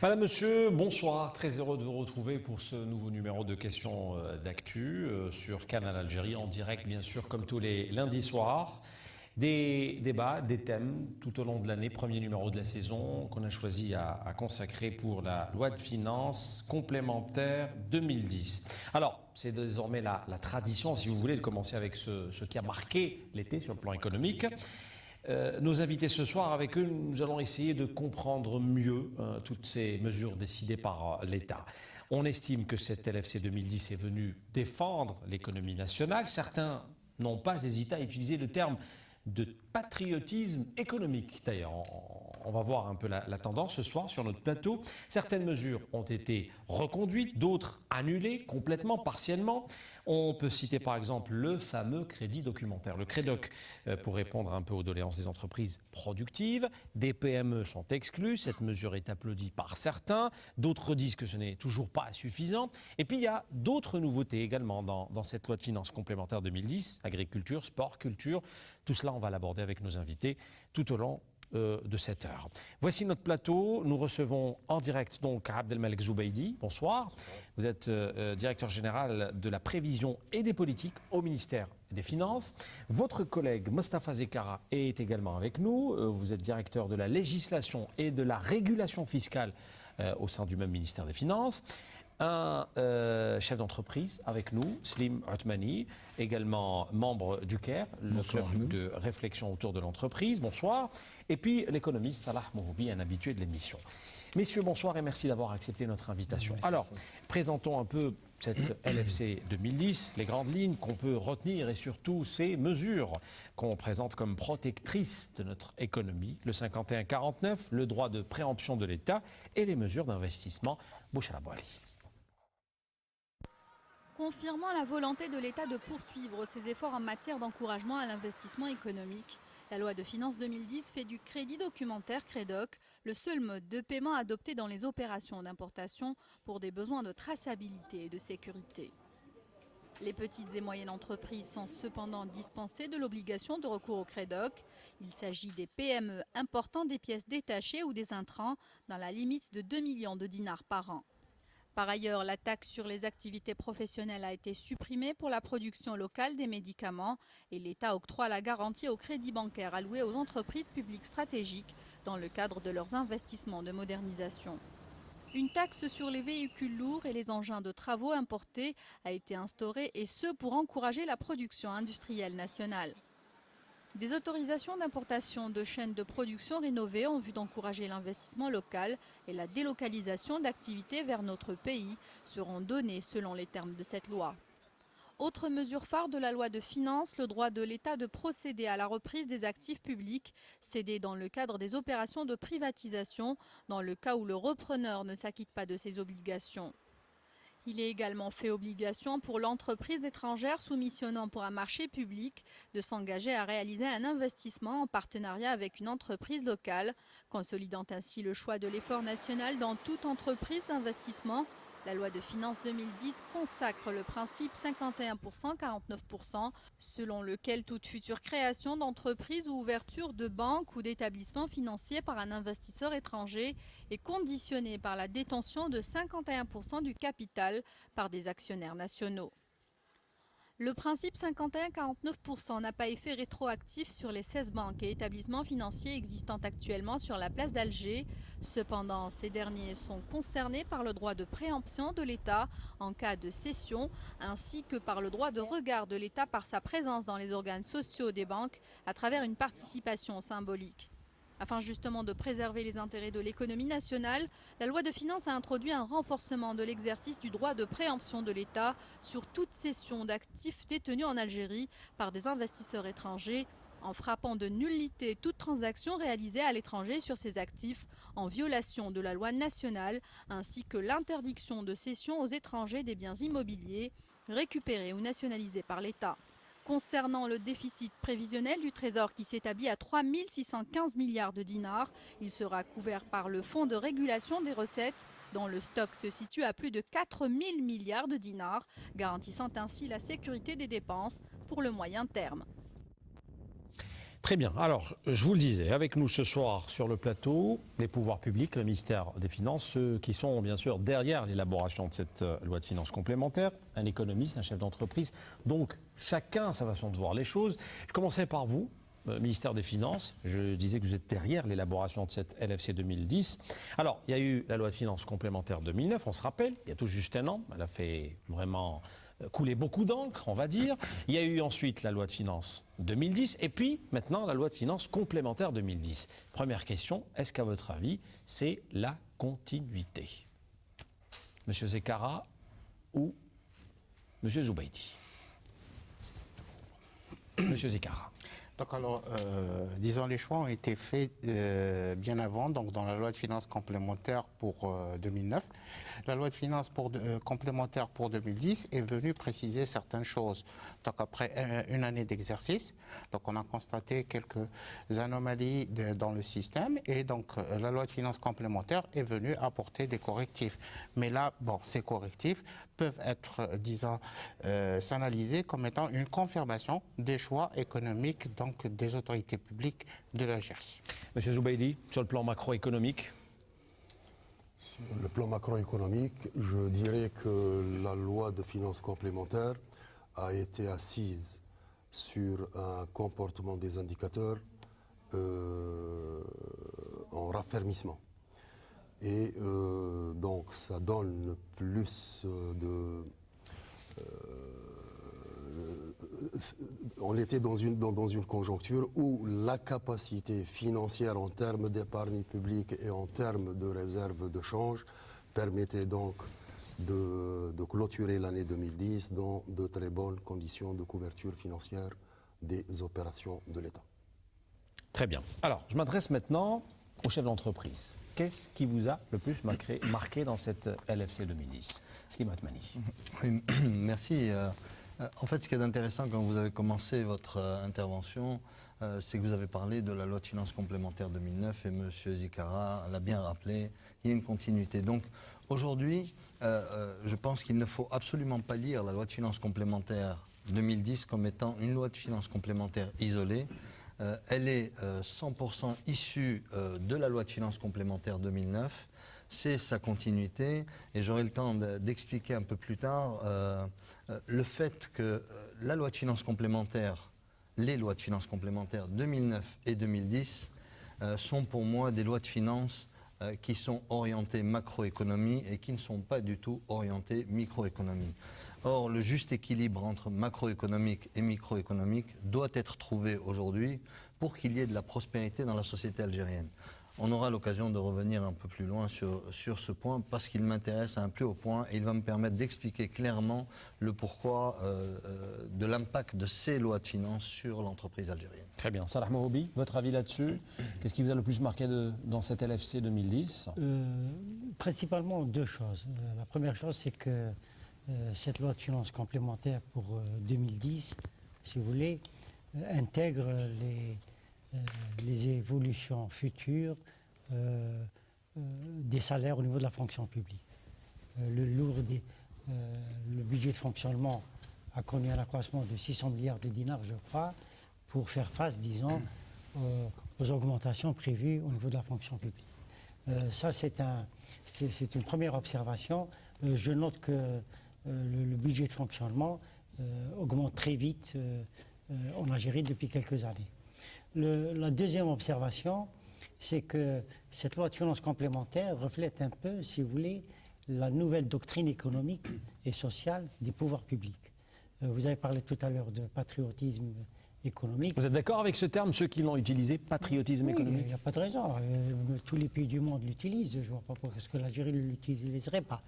Madame, monsieur, bonsoir. Très heureux de vous retrouver pour ce nouveau numéro de questions d'actu sur Canal Algérie, en direct, bien sûr, comme tous les lundis soirs. Des débats, des thèmes tout au long de l'année, premier numéro de la saison qu'on a choisi à consacrer pour la loi de finances complémentaire 2010. Alors, c'est désormais la tradition, si vous voulez, de commencer avec ce qui a marqué l'été sur le plan économique. Nos invités ce soir, avec eux, nous allons essayer de comprendre mieux toutes ces mesures décidées par l'État. On estime que cette LFC 2010 est venue défendre l'économie nationale. Certains n'ont pas hésité à utiliser le terme de patriotisme économique. D'ailleurs, on va voir un peu la tendance ce soir sur notre plateau. Certaines mesures ont été reconduites, d'autres annulées complètement, partiellement. On peut citer par exemple le fameux crédit documentaire, le CREDOC, pour répondre un peu aux doléances des entreprises productives. Des PME sont exclues, cette mesure est applaudie par certains, d'autres disent que ce n'est toujours pas suffisant. Et puis il y a d'autres nouveautés également dans cette loi de finances complémentaire 2010, agriculture, sport, culture. Tout cela, on va l'aborder avec nos invités tout au long de cette heure. Voici notre plateau. Nous recevons en direct donc Abdelmalek Zoubeidi. Bonsoir. Vous êtes directeur général de la prévision et des politiques au ministère des Finances. Votre collègue Mostafa Zekara est également avec nous. Vous êtes directeur de la législation et de la régulation fiscale au sein du même ministère des Finances. Un chef d'entreprise avec nous, Slim Othmani, également membre du CAIR, le club de réflexion autour de l'entreprise. Bonsoir. Et puis l'économiste Salah Mohoubi, un habitué de l'émission. Messieurs, bonsoir et merci d'avoir accepté notre invitation. Alors, présentons un peu cette LFC 2010, les grandes lignes qu'on peut retenir et surtout ces mesures qu'on présente comme protectrices de notre économie, le 51-49, le droit de préemption de l'État et les mesures d'investissement. Bouchra Abouali. Confirmant la volonté de l'État de poursuivre ses efforts en matière d'encouragement à l'investissement économique, la loi de finances 2010 fait du crédit documentaire CREDOC le seul mode de paiement adopté dans les opérations d'importation pour des besoins de traçabilité et de sécurité. Les petites et moyennes entreprises sont cependant dispensées de l'obligation de recours au CREDOC. Il s'agit des PME important des pièces détachées ou des intrants dans la limite de 2 millions de dinars par an. Par ailleurs, la taxe sur les activités professionnelles a été supprimée pour la production locale des médicaments et l'État octroie la garantie au crédit bancaire alloué aux entreprises publiques stratégiques dans le cadre de leurs investissements de modernisation. Une taxe sur les véhicules lourds et les engins de travaux importés a été instaurée et ce pour encourager la production industrielle nationale. Des autorisations d'importation de chaînes de production rénovées en vue d'encourager l'investissement local et la délocalisation d'activités vers notre pays seront données selon les termes de cette loi. Autre mesure phare de la loi de finances, le droit de l'État de procéder à la reprise des actifs publics cédés dans le cadre des opérations de privatisation dans le cas où le repreneur ne s'acquitte pas de ses obligations. Il est également fait obligation pour l'entreprise étrangère soumissionnant pour un marché public de s'engager à réaliser un investissement en partenariat avec une entreprise locale, consolidant ainsi le choix de l'effort national dans toute entreprise d'investissement. La loi de finances 2010 consacre le principe 51%, 49%, selon lequel toute future création d'entreprise ou ouverture de banque ou d'établissement financier par un investisseur étranger est conditionnée par la détention de 51% du capital par des actionnaires nationaux. Le principe 51-49% n'a pas effet rétroactif sur les 16 banques et établissements financiers existant actuellement sur la place d'Alger. Cependant, ces derniers sont concernés par le droit de préemption de l'État en cas de cession, ainsi que par le droit de regard de l'État par sa présence dans les organes sociaux des banques à travers une participation symbolique. Afin justement de préserver les intérêts de l'économie nationale, la loi de finances a introduit un renforcement de l'exercice du droit de préemption de l'État sur toute cession d'actifs détenus en Algérie par des investisseurs étrangers, en frappant de nullité toute transaction réalisée à l'étranger sur ces actifs en violation de la loi nationale, ainsi que l'interdiction de cession aux étrangers des biens immobiliers récupérés ou nationalisés par l'État. Concernant le déficit prévisionnel du Trésor qui s'établit à 3 615 milliards de dinars, il sera couvert par le Fonds de régulation des recettes, dont le stock se situe à plus de 4 000 milliards de dinars, garantissant ainsi la sécurité des dépenses pour le moyen terme. Très bien. Alors, je vous le disais, avec nous ce soir sur le plateau, les pouvoirs publics, le ministère des Finances, ceux qui sont bien sûr derrière l'élaboration de cette loi de finances complémentaire, un économiste, un chef d'entreprise. Donc, chacun a sa façon de voir les choses. Je commencerai par vous, ministère des Finances. Je disais que vous êtes derrière l'élaboration de cette LFC 2010. Alors, il y a eu la loi de finances complémentaire 2009, on se rappelle, il y a tout juste un an. Elle a fait vraiment couler beaucoup d'encre, on va dire. Il y a eu ensuite la loi de finances 2010 et puis maintenant la loi de finances complémentaire 2010. Première question, est-ce qu'à votre avis, c'est la continuité? Monsieur Zekara ou Monsieur Zubaidi? Monsieur Zekara. Donc alors, disons, les choix ont été faits bien avant, donc dans la loi de finances complémentaire pour 2009. La loi de finances complémentaire pour 2010 est venue préciser certaines choses. Donc après une année d'exercice, donc on a constaté quelques anomalies dans le système et donc la loi de finances complémentaire est venue apporter des correctifs. Mais là, bon, ces correctifs peuvent être, disons, s'analyser comme étant une confirmation des choix économiques donc des autorités publiques de l'Algérie. Monsieur Zubaidi, sur le plan macroéconomique? Sur le plan macroéconomique, je dirais que la loi de finances complémentaire a été assise sur un comportement des indicateurs en raffermissement. Et donc ça donne plus de... on était dans une conjoncture où la capacité financière en termes d'épargne publique et en termes de réserve de change permettait donc de clôturer l'année 2010 dans de très bonnes conditions de couverture financière des opérations de l'État. Très bien. Alors, je m'adresse maintenant au chef d'entreprise. Qu'est-ce qui vous a le plus marqué dans cette LFC 2010? Slimane Mani. Oui, merci. En fait, ce qui est intéressant quand vous avez commencé votre intervention, c'est que vous avez parlé de la loi de finances complémentaire 2009 et M. Zikara l'a bien rappelé, il y a une continuité. Donc aujourd'hui, je pense qu'il ne faut absolument pas lire la loi de finances complémentaire 2010 comme étant une loi de finances complémentaire isolée. Elle est 100% issue de la loi de finances complémentaire 2009. C'est sa continuité et j'aurai le temps d'expliquer un peu plus tard le fait que la loi de finances complémentaires, les lois de finances complémentaires 2009 et 2010 sont pour moi des lois de finances qui sont orientées macroéconomie et qui ne sont pas du tout orientées microéconomie. Or, le juste équilibre entre macroéconomique et microéconomique doit être trouvé aujourd'hui pour qu'il y ait de la prospérité dans la société algérienne. On aura l'occasion de revenir un peu plus loin sur ce point parce qu'il m'intéresse à un plus haut point et il va me permettre d'expliquer clairement le pourquoi de l'impact de ces lois de finances sur l'entreprise algérienne. Très bien. Salah Mohoubi, votre avis là-dessus? Qu'est-ce qui vous a le plus marqué dans cette LFC 2010? Principalement deux choses. La première chose, c'est que cette loi de finances complémentaire pour 2010, si vous voulez, intègre les évolutions futures des salaires au niveau de la fonction publique. Le budget de fonctionnement a connu un accroissement de 600 milliards de dinars, je crois, pour faire face, disons, aux augmentations prévues au niveau de la fonction publique. Ça, c'est une première observation. Je note que le budget de fonctionnement augmente très vite en Algérie depuis quelques années. La deuxième observation, c'est que cette loi de finances complémentaire reflète un peu, si vous voulez, la nouvelle doctrine économique et sociale des pouvoirs publics. Vous avez parlé tout à l'heure de patriotisme économique. Vous êtes d'accord avec ce terme, ceux qui l'ont utilisé, patriotisme économique? Il n'y a pas de raison. Tous les pays du monde l'utilisent. Je ne vois pas pourquoi que l'Algérie ne l'utiliserait pas.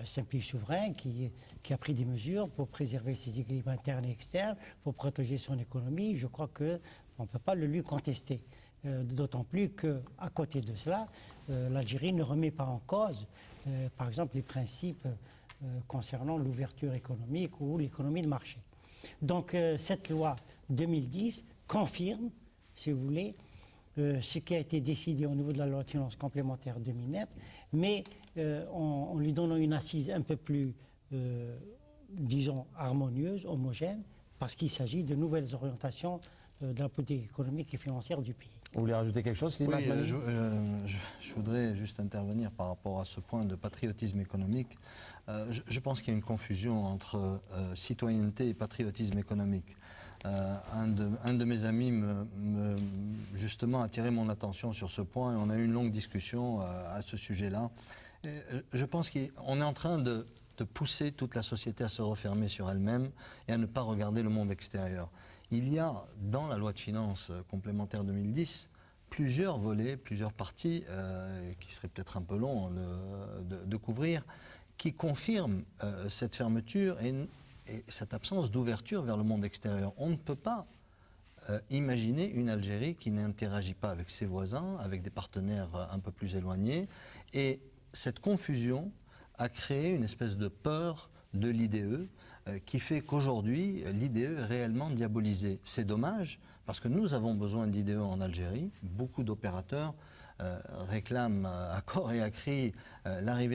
C'est un pays souverain qui a pris des mesures pour préserver ses équilibres internes et externes, pour protéger son économie. Je crois qu'on ne peut pas le lui contester. D'autant plus qu'à côté de cela, l'Algérie ne remet pas en cause, par exemple, les principes concernant l'ouverture économique ou l'économie de marché. Donc cette loi 2010 confirme, si vous voulez, ce qui a été décidé au niveau de la loi de finances complémentaire 2009, mais en lui donnant une assise un peu plus, disons, harmonieuse, homogène, parce qu'il s'agit de nouvelles orientations de la politique économique et financière du pays. Vous voulez rajouter quelque chose, Slimane Oui, Mani je voudrais juste intervenir par rapport à ce point de patriotisme économique. Je pense qu'il y a une confusion entre citoyenneté et patriotisme économique. Un de mes amis justement a attiré mon attention sur ce point et on a eu une longue discussion à ce sujet-là. Je pense qu'on est en train de pousser toute la société à se refermer sur elle-même et à ne pas regarder le monde extérieur. Il y a dans la loi de finances complémentaire 2010 plusieurs volets, plusieurs parties, qui seraient peut-être un peu longs de couvrir, qui confirment cette fermeture et cette absence d'ouverture vers le monde extérieur. On ne peut pas imaginer une Algérie qui n'interagit pas avec ses voisins, avec des partenaires un peu plus éloignés. Et cette confusion a créé une espèce de peur de l'IDE qui fait qu'aujourd'hui, l'IDE est réellement diabolisée. C'est dommage, parce que nous avons besoin d'IDE en Algérie. Beaucoup d'opérateurs réclament à corps et à cri l'arrivée